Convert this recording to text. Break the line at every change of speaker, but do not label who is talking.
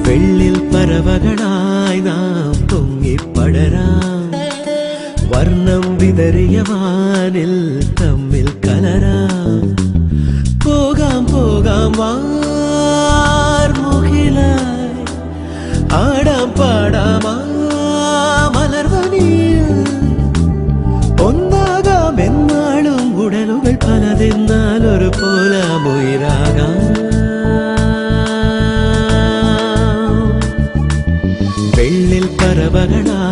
വെള്ളിൽ പറവകളായി നാം പൊങ്ങിപ്പടരാം. വർണ്ണം വിതറിയ വാനിൽ തമ്മിൽ കലരാം. പോകാം പോകാം വാർമുകിലായി, ആടാം പാടാം മലർവനിയിൽ. ഒന്നാകാം എന്നാളും ഉടലുകൾ പലതെന്നാൽ ഒരു പോലാമുയിരാകാം. വെള്ളിൽ പറവകളായി